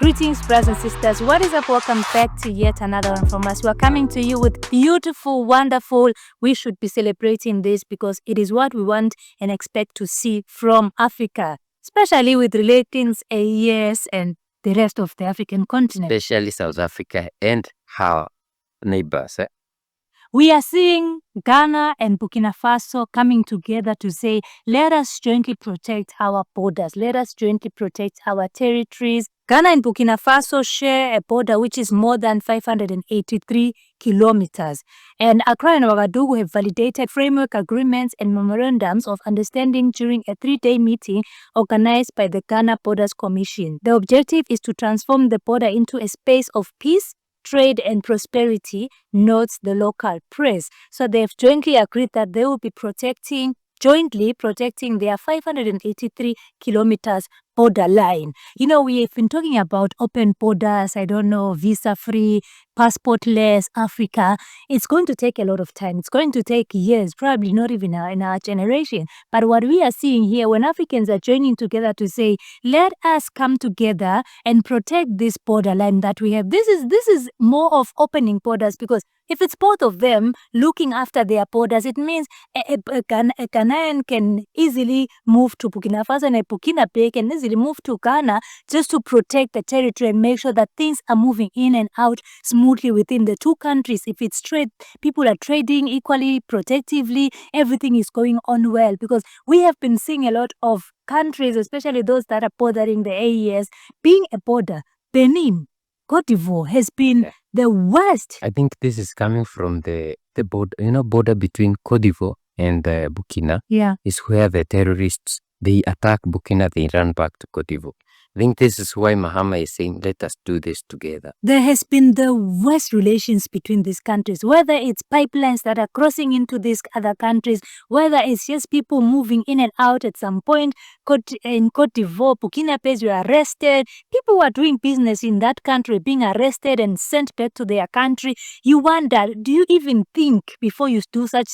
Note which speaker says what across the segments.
Speaker 1: Greetings, brothers and sisters. What is up? Welcome back to yet another one from us. We're coming to you with beautiful, wonderful. We should be celebrating this because it is what we want and expect to see from Africa, especially with relations, AES, and the rest of the African continent.
Speaker 2: Especially South Africa and our neighbors.
Speaker 1: We are seeing Ghana and Burkina Faso coming together to say, let us jointly protect our borders. Let us jointly protect our territories. Ghana and Burkina Faso share a border which is more than 583 kilometers. And Accra and Ouagadougou have validated framework agreements and memorandums of understanding during a 3-day meeting organized by the Ghana Borders Commission. The objective is to transform the border into a space of peace, trade and prosperity, notes the local press. So they've jointly agreed that they will be jointly protecting their 583 kilometers borderline. You know, we have been talking about open borders, visa-free, passport-less Africa. It's going to take a lot of time. It's going to take years, probably not even in our generation. But what we are seeing here, when Africans are joining together to say, let us come together and protect this borderline that we have. This is more of opening borders, because if it's both of them looking after their borders, it means a Ghanaian can easily move to Burkina Faso, and a Burkina Faso can easily move to Ghana just to protect the territory and make sure that things are moving in and out smoothly within the two countries. If it's trade, people are trading equally, protectively, everything is going on well, because we have been seeing a lot of countries, especially those that are bordering the AES, being a border. Benin, Cote d'Ivoire has been the worst.
Speaker 2: I think this is coming from the border, border between Cote d'Ivoire and Burkina.
Speaker 1: Yeah.
Speaker 2: Is where the terrorists, they attack Burkina, they run back to Cote d'Ivoire. I think this is why Mahama is saying, let us do this together.
Speaker 1: There has been the worst relations between these countries, whether it's pipelines that are crossing into these other countries, whether it's just people moving in and out at some point. In Cote d'Ivoire, Burkina Faso were arrested. People who are doing business in that country being arrested and sent back to their country. You wonder, do you even think before you do such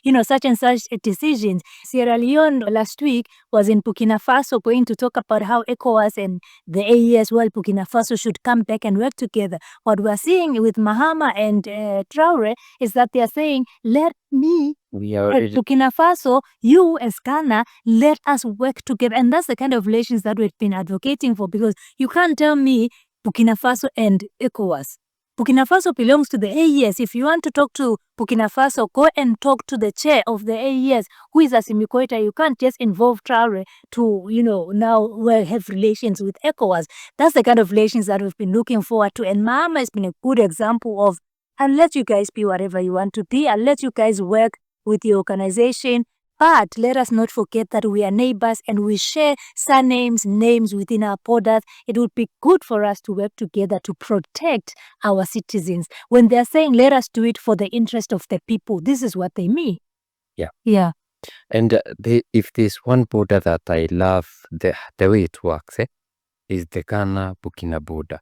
Speaker 1: and such decisions? Sierra Leone last week was in Burkina Faso going to talk about how ECOWAS and the AES, Burkina Faso should come back and work together. What we're seeing with Mahama and Traore is that they are saying, Burkina Faso, you as Ghana, let us work together. And that's the kind of relations that we've been advocating for, because you can't tell me Burkina Faso and ECOWAS. Burkina Faso belongs to the AES. If you want to talk to Burkina Faso, go and talk to the chair of the AES, who is Assimi Goïta. You can't just involve Traore to, now have relations with ECOWAS. That's the kind of relations that we've been looking forward to. And Mahama has been a good example of, I'll let you guys be whatever you want to be. I'll let you guys work with the organization. But let us not forget that we are neighbors and we share surnames, names within our borders. It would be good for us to work together to protect our citizens. When they're saying, let us do it for the interest of the people, this is what they mean. Yeah.
Speaker 2: And if there's one border that I love, the way it works, is the Ghana-Burkina border.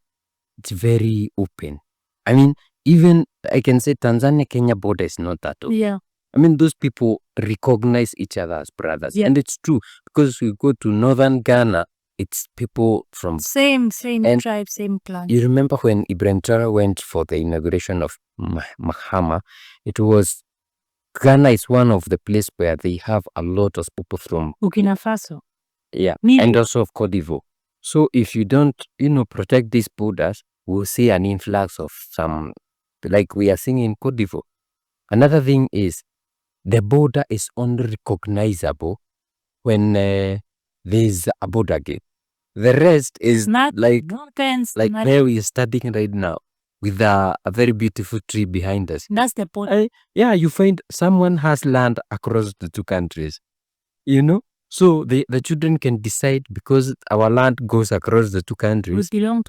Speaker 2: It's very open. I mean, even I can say Tanzania-Kenya border is not that open.
Speaker 1: Yeah.
Speaker 2: I mean, those people recognize each other as brothers.
Speaker 1: Yeah.
Speaker 2: And it's true, because we go to northern Ghana, it's people from...
Speaker 1: Same tribe, same clan.
Speaker 2: You remember when Ibrahim Traore went for the inauguration of Mahama, it was... Ghana is one of the places where they have a lot of people from...
Speaker 1: Burkina Faso.
Speaker 2: Yeah,
Speaker 1: Maybe.
Speaker 2: And also of Cote d'Ivoire. So if you don't, protect these borders, we'll see an influx of some... Like we are seeing in Cote d'Ivoire. Another thing is, the border is only recognizable when there's a border gate. The rest is
Speaker 1: not
Speaker 2: like
Speaker 1: where
Speaker 2: we are studying right now, with a very beautiful tree behind us.
Speaker 1: That's the point.
Speaker 2: You find someone has land across the two countries, So the children can decide, because our land goes across the two countries,
Speaker 1: we
Speaker 2: belong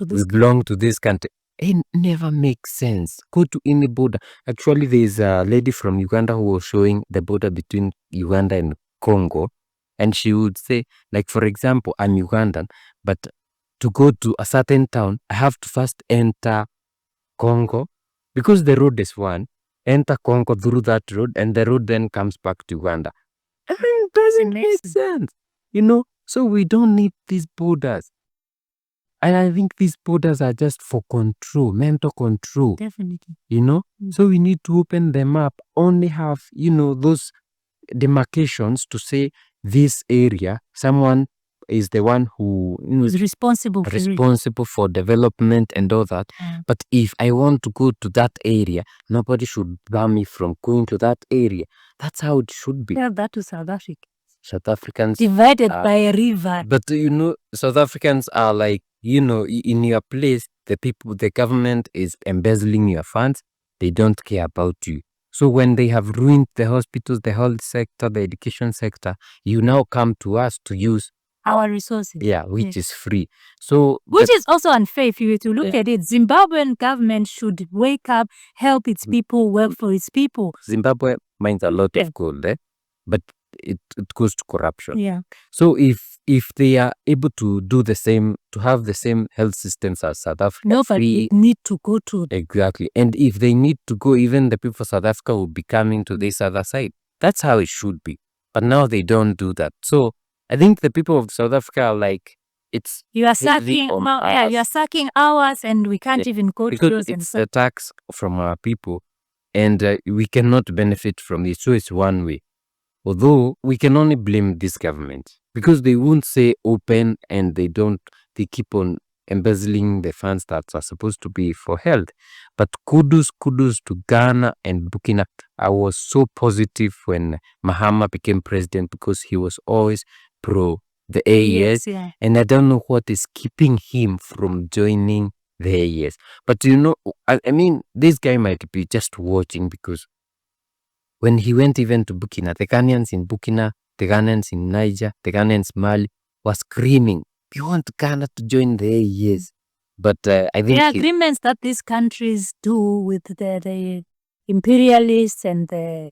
Speaker 2: to this country. It never makes sense. Go to any border. Actually, there's a lady from Uganda who was showing the border between Uganda and Congo. And she would say, like, for example, I'm Ugandan, but to go to a certain town, I have to first enter Congo, because the road is one. Enter Congo through that road, and the road then comes back to Uganda. It doesn't make sense. So we don't need these borders. And I think these borders are just for control, mental control.
Speaker 1: Definitely.
Speaker 2: You know? So we need to open them up, only have, those demarcations to say this area, someone is the one who
Speaker 1: is responsible
Speaker 2: for development and all that. But if I want to go to that area, nobody should ban me from going to that area. That's how it should be.
Speaker 1: Tell that to South Africa.
Speaker 2: South Africans
Speaker 1: divided by a river.
Speaker 2: But South Africans are like, in your place, the government is embezzling your funds. They don't care about you. So when they have ruined the hospitals, the health sector, the education sector, you now come to us to use
Speaker 1: our resources.
Speaker 2: Yeah, which is free. So
Speaker 1: which is also unfair if you were to look at it. Zimbabwean government should wake up, help its people, work for its people.
Speaker 2: Zimbabwe mines a lot of gold, but it goes to corruption.
Speaker 1: Yeah.
Speaker 2: So if they are able to do the same, to have the same health systems as South Africa,
Speaker 1: nobody need to go to.
Speaker 2: Exactly. And if they need to go, even the people of South Africa will be coming to this other side. That's how it should be. But now they don't do that. So I think the people of South Africa are like,
Speaker 1: you are sucking ours and we can't even go to
Speaker 2: because it's a tax from our people and we cannot benefit from it. So it's one way. Although we can only blame this government because they won't say open and they keep on embezzling the funds that are supposed to be for health. But kudos to Ghana and Burkina. I was so positive when Mahama became president because he was always pro the AES.
Speaker 1: Yeah.
Speaker 2: And I don't know what is keeping him from joining the AES. But I mean, this guy might be just watching because when he went even to Burkina, the Ghanaians in Burkina, the Ghanaians in Niger, the Ghanaians Mali were screaming, we want Ghana to join the AES. But I think
Speaker 1: the agreements that these countries do with the imperialists and the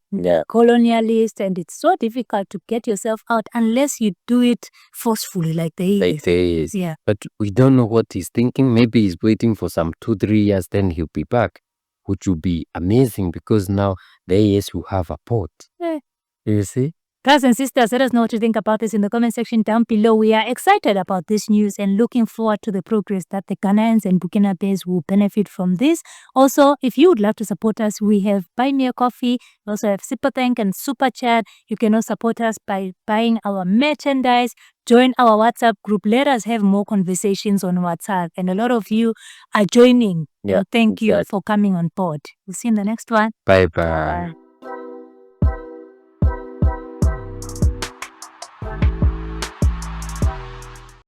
Speaker 1: colonialists, and it's so difficult to get yourself out unless you do it forcefully like the AES. Yeah.
Speaker 2: But we don't know what he's thinking. Maybe he's waiting for some 2-3 years, then he'll be back, which will be amazing because now the AES will have a port.
Speaker 1: Yeah.
Speaker 2: You see?
Speaker 1: Brothers and sisters, let us know what you think about this in the comment section down below. We are excited about this news and looking forward to the progress that the Ghanaians and Burkinabés will benefit from this. Also, if you would love to support us, we have Buy Me a Coffee. We also have Super Thank and Super Chat. You can also support us by buying our merchandise. Join our WhatsApp group. Let us have more conversations on WhatsApp. And a lot of you are joining.
Speaker 2: Yeah.
Speaker 1: So thank you for coming on board. We'll see you in the next one.
Speaker 2: Bye-bye.